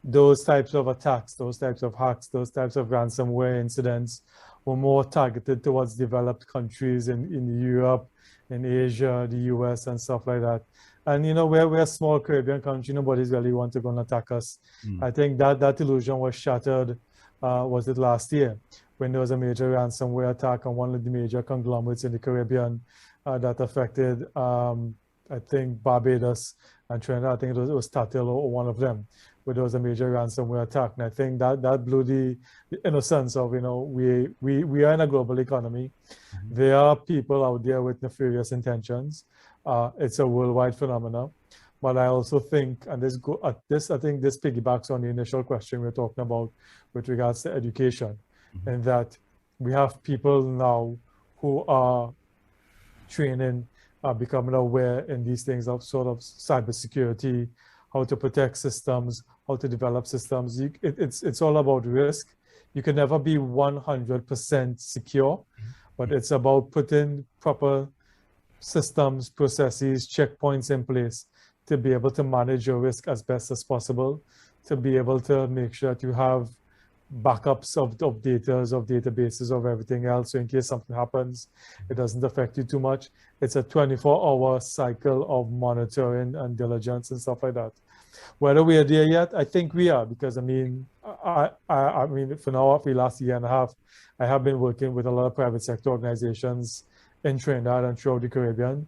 those types of attacks, those types of hacks, those types of ransomware incidents were more targeted towards developed countries in Europe, in Asia, the US, and stuff like that. And we're a small Caribbean country. Nobody's really want to go and attack us. I think that illusion was shattered. Was it last year, when there was a major ransomware attack on one of the major conglomerates in the Caribbean that affected, I think, Barbados and Trinidad. I think it was Tatil or one of them, where there was a major ransomware attack. And I think that blew the innocence of, we are in a global economy. There are people out there with nefarious intentions. It's a worldwide phenomenon. But I also think, and I think this piggybacks on the initial question we were talking about with regards to education, and that we have people now who are training, becoming aware in these things of sort of cybersecurity, how to protect systems, how to develop systems. It's all about risk. You can never be 100% secure, but it's about putting proper systems, processes, checkpoints in place to be able to manage your risk as best as possible, to be able to make sure that you have backups of data, of databases, of everything else. So in case something happens, it doesn't affect you too much. It's a 24-hour cycle of monitoring and diligence and stuff like that. Whether we are there yet, I think we are, because I mean, for now, for the last year and a half, I have been working with a lot of private sector organizations in Trinidad and throughout the Caribbean,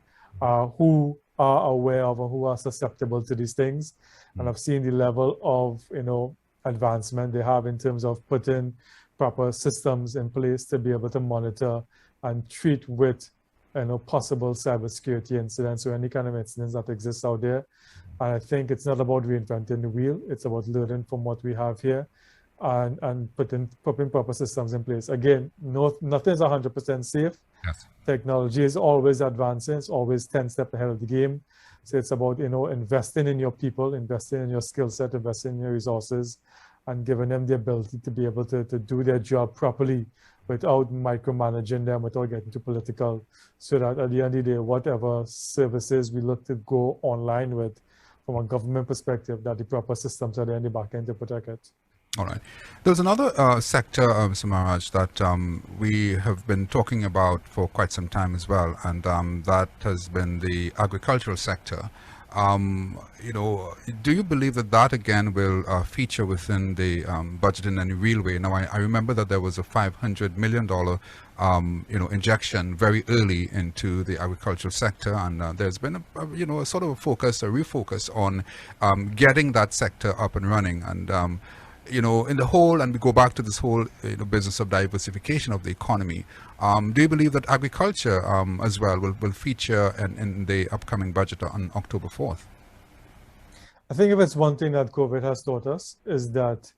who are aware of and who are susceptible to these things. And I've seen the level of, advancement they have in terms of putting proper systems in place to be able to monitor and treat with possible cybersecurity incidents or any kind of incidents that exist out there. And I think it's not about reinventing the wheel. It's about learning from what we have here and putting proper systems in place. Again, nothing is 100% safe. Yes. Technology is always advancing. It's always 10 steps ahead of the game. So it's about, investing in your people, investing in your skill set, investing in your resources, and giving them the ability to be able to do their job properly without micromanaging them, without getting too political, so that at the end of the day, whatever services we look to go online with from a government perspective, that the proper systems are there in the back end to protect it. All right. There's another sector, Mr. Maharaj, that we have been talking about for quite some time as well, and that has been the agricultural sector. Do you believe that that again will feature within the budget in any real way? Now, I remember that there was a $500 million, injection very early into the agricultural sector, and there's been a sort of a refocus on getting that sector up and running, and in the whole, and we go back to this whole business of diversification of the economy. Do you believe that agriculture as well will feature in the upcoming budget on October 4th? I think if it's one thing that COVID has taught us is that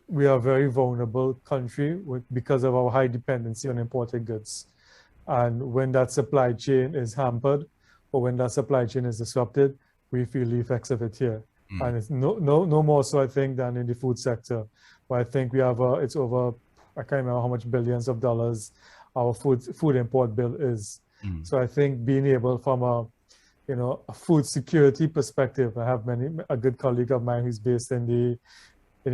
we are a very vulnerable country because of our high dependency on imported goods. And when that supply chain is hampered or when that supply chain is disrupted, we feel the effects of it here. And it's no more so, I think, than in the food sector, where I think we have it's over, I can't remember how much billions of dollars our food import bill is. So I think being able from a food security perspective, I have a good colleague of mine who's based in the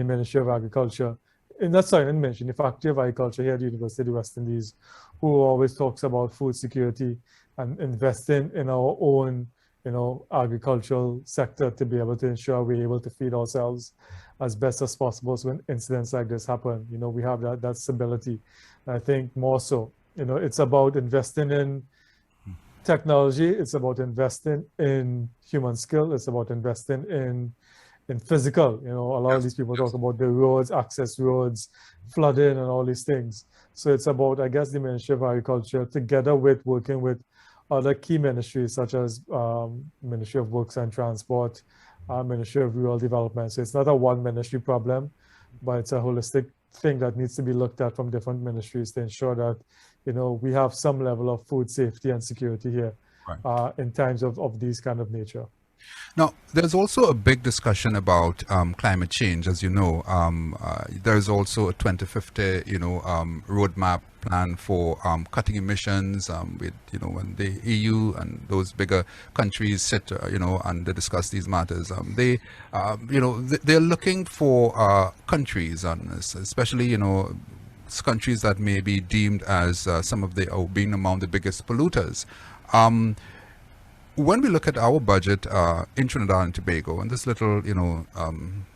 Ministry of Agriculture, and that's sorry, I didn't mention the Faculty of Agriculture here at the University of the West Indies, who always talks about food security and investing in our own agricultural sector to be able to ensure we're able to feed ourselves as best as possible. So when incidents like this happen, we have that stability. And I think more so, it's about investing in technology. It's about investing in human skill. It's about investing in physical. A lot of these people talk about the roads, access roads, flooding, and all these things. So it's about, I guess, the Ministry of Agriculture together with working with other key ministries such as Ministry of Works and Transport, Ministry of Rural Development. So it's not a one ministry problem, but it's a holistic thing that needs to be looked at from different ministries to ensure that we have some level of food safety and security here, right, in times of these kind of nature. Now, there's also a big discussion about climate change, as you know. There's also a 2050, roadmap plan for cutting emissions with, when the EU and those bigger countries sit, and they discuss these matters. They're looking for countries, and especially, countries that may be deemed as being among the biggest polluters. When we look at our budget in Trinidad and Tobago, and this little,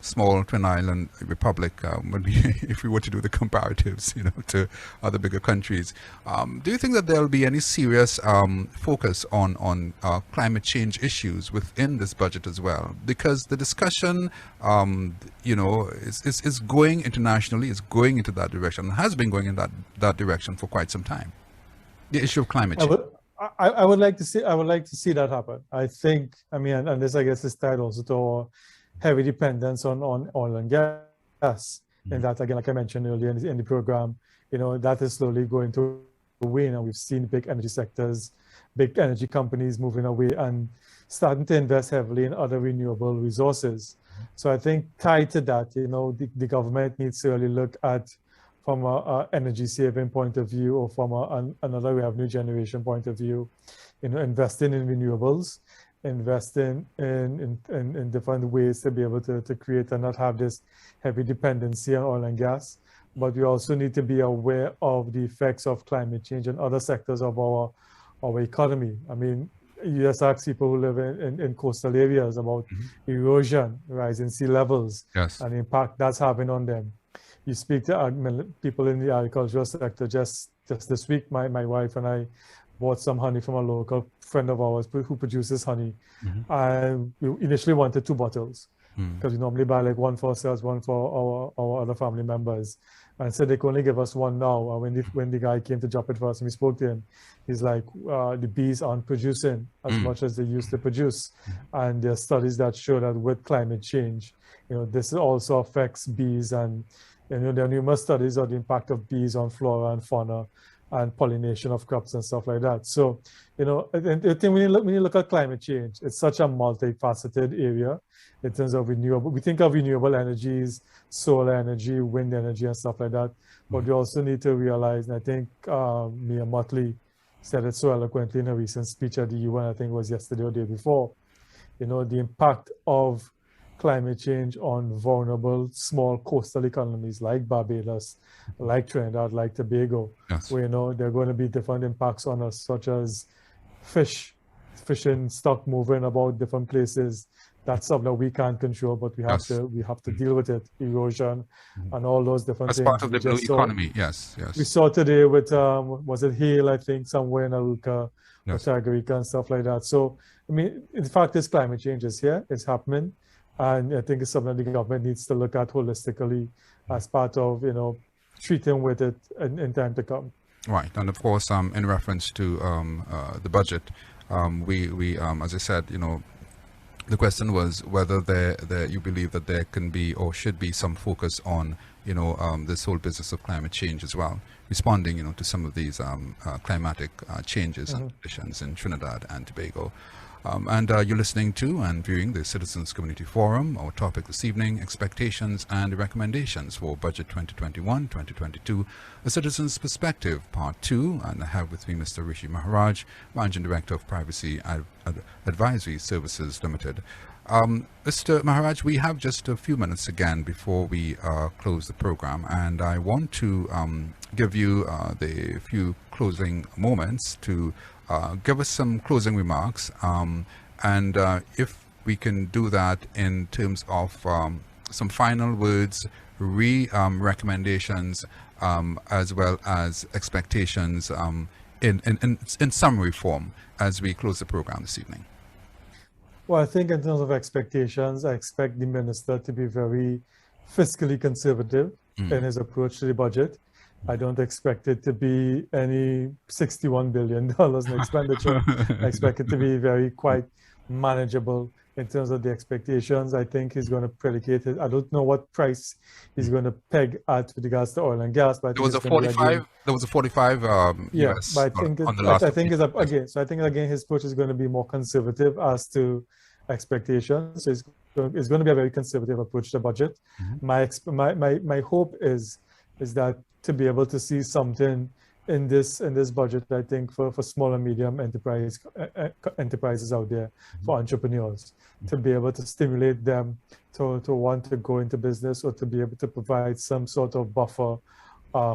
small twin island republic, if we were to do the comparatives, to other bigger countries, do you think that there will be any serious focus on climate change issues within this budget as well? Because the discussion, is going internationally, is going into that direction, and has been going in that direction for quite some time. The issue of climate change. I would like to see that happen. I think, and this, I guess, is tied also to our heavy dependence on oil and gas. And that, again, like I mentioned earlier in the program, that is slowly going to wane. And we've seen big energy sectors, big energy companies moving away and starting to invest heavily in other renewable resources. So I think tied to that, the government needs to really look at, from an energy saving point of view, or from another revenue generation point of view, investing in renewables, investing in different ways to be able to create and not have this heavy dependency on oil and gas. But we also need to be aware of the effects of climate change in other sectors of our economy. You just ask people who live in coastal areas about erosion, rising sea levels, yes, and the impact that's having on them. You speak to people in the agricultural sector. Just this week, my wife and I bought some honey from a local friend of ours who produces honey. And we initially wanted 2 bottles because we normally buy like one for ourselves, one for our other family members. And said they could only give us one now. And when the guy came to drop it for us and we spoke to him, he's like, the bees aren't producing as much as they used to produce. And there are studies that show that with climate change, this also affects bees. And there are numerous studies on the impact of bees on flora and fauna. and pollination of crops and stuff like that. So, you know, I think when you look at climate change, it's such a multifaceted area in terms of renewable. We think of renewable energies, solar energy, wind energy, and stuff like that. But we also need to realize, and I think Mia Motley said it so eloquently in a recent speech at the UN, I think it was yesterday or the day before, you know, the impact of climate change on vulnerable small coastal economies like Barbados, like Trinidad, like Tobago, Yes. where, you know, there are going to be different impacts on us, such as fishing stock moving about different places. That's something that we can't control, but we have to deal with it. Erosion and all those different As things. part of the blue economy, yes. We saw today with was it hail, I think, somewhere in Aruca, Yes. or Tagarica and stuff like that. So I mean, in fact, this climate change is here, it's happening, and I think it's something the government needs to look at holistically as part of, you know, treating with it in time to come. Right, and of course, in reference to the budget, we as I said, you know, the question was whether you believe that there can be or should be some focus on, you know, this whole business of climate change as well, responding, you know, to some of these climatic changes and conditions in Trinidad and Tobago. And you're listening to and viewing the Citizens Community Forum. Our topic this evening, expectations and recommendations for Budget 2021-2022, A Citizen's Perspective, Part 2. And I have with me Mr. Rishi Maharaj, Managing Director of Privacy Advisory Services Limited. Mr. Maharaj, we have just a few minutes again before we close the program, and I want to give you the few closing moments to give us some closing remarks, and if we can do that in terms of some final words, recommendations, as well as expectations in summary form as we close the program this evening. Well, I think in terms of expectations, I expect the minister to be very fiscally conservative in his approach to the budget. I don't expect it to be any $61 billion in expenditure. I expect it to be quite manageable in terms of the expectations. I think he's going to predicate it. I don't know what price he's going to peg at with regards to oil and gas, but there was a 45. There was a 45. Yeah, US but I think on the last. I think again. So I think again his approach is going to be more conservative as to expectations. So it's going to be a very conservative approach to the budget. My hope is that to be able to see something in this budget, I think for small and medium enterprises out there, for entrepreneurs, to be able to stimulate them to want to go into business, or to be able to provide some sort of buffer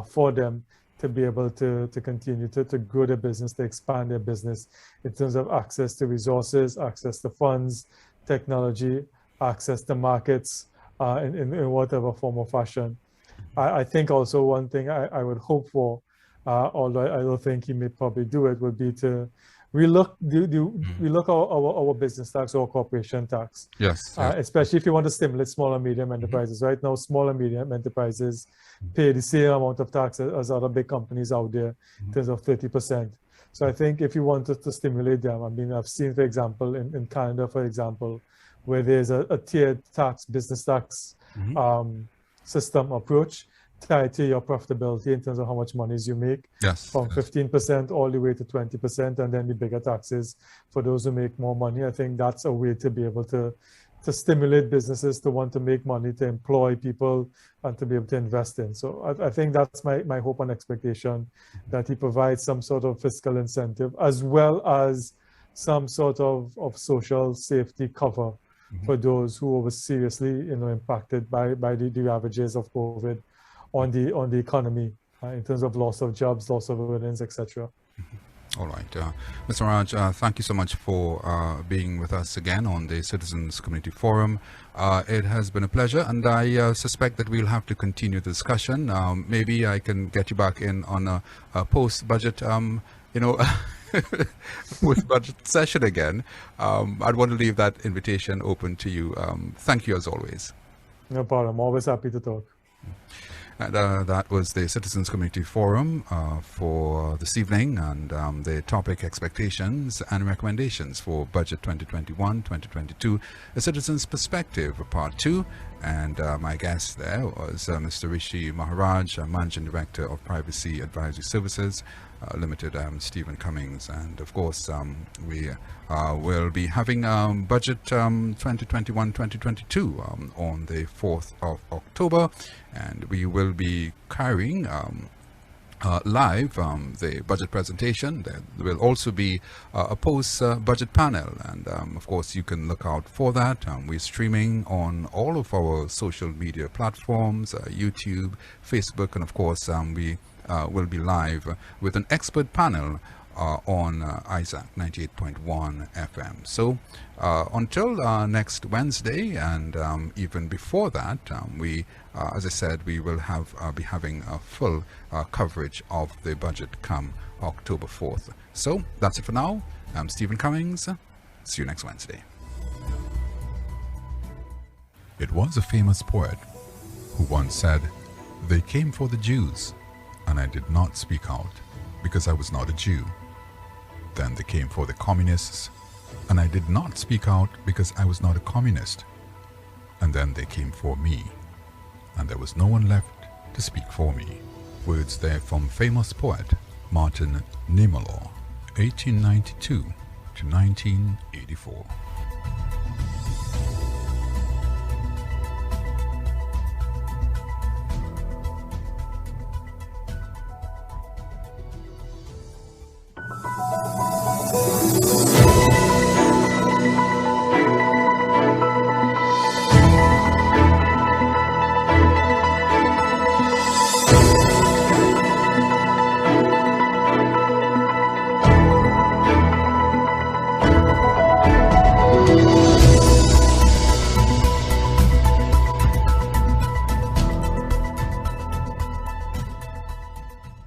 for them to be able to continue to grow their business, to expand their business in terms of access to resources, access to funds, technology, access to markets in whatever form or fashion. I think also one thing I would hope for, although I don't think he may probably do it, would be to relook our business tax or corporation tax. Yes. Especially if you want to stimulate small and medium enterprises. Right now, small and medium enterprises pay the same amount of tax as other big companies out there, in terms of 30%. So I think if you wanted to stimulate them, I mean, I've seen, for example, in Canada, for example, where there's a tiered tax, business tax system approach tied to your profitability in terms of how much monies you make, from 15% all the way to 20%, and then the bigger taxes for those who make more money. I think that's a way to be able to stimulate businesses to want to make money, to employ people, and to be able to invest in. So I think that's my hope and expectation, that he provides some sort of fiscal incentive, as well as some sort of social safety cover for those who were seriously, impacted by the ravages of COVID on the economy, in terms of loss of jobs, loss of earnings, etc. All right. Mr. Maharaj, thank you so much for being with us again on the Citizens Community Forum. It has been a pleasure, and I suspect that we'll have to continue the discussion. Maybe I can get you back in on a post-budget, post-budget session again. I'd want to leave that invitation open to you. Thank you as always. No problem. Always happy to talk. And that was the Citizens Community Forum for this evening, and the topic expectations and recommendations for Budget 2021-2022, a Citizen's Perspective, Part 2. And my guest there was Mr. Rishi Maharaj, Managing Director of Privacy Advisory Services Limited, Stephen Cummings. And of course, we will be having Budget 2021-2022 on the 4th of October. And we will be carrying live the budget presentation. There will also be a post-budget panel, and of course you can look out for that. We're streaming on all of our social media platforms, YouTube, Facebook, and of course we will be live with an expert panel on Isaac 98.1 FM. So until next Wednesday, and even before that, we as I said, we will be having a full coverage of the budget come October 4th. So that's it for now. I'm Stephen Cummings. See you next Wednesday. It was a famous poet who once said, "They came for the Jews, and I did not speak out because I was not a Jew. Then they came for the communists, and I did not speak out because I was not a communist. And then they came for me, and there was no one left to speak for me." Words there from famous poet Martin Niemöller, 1892 to 1984.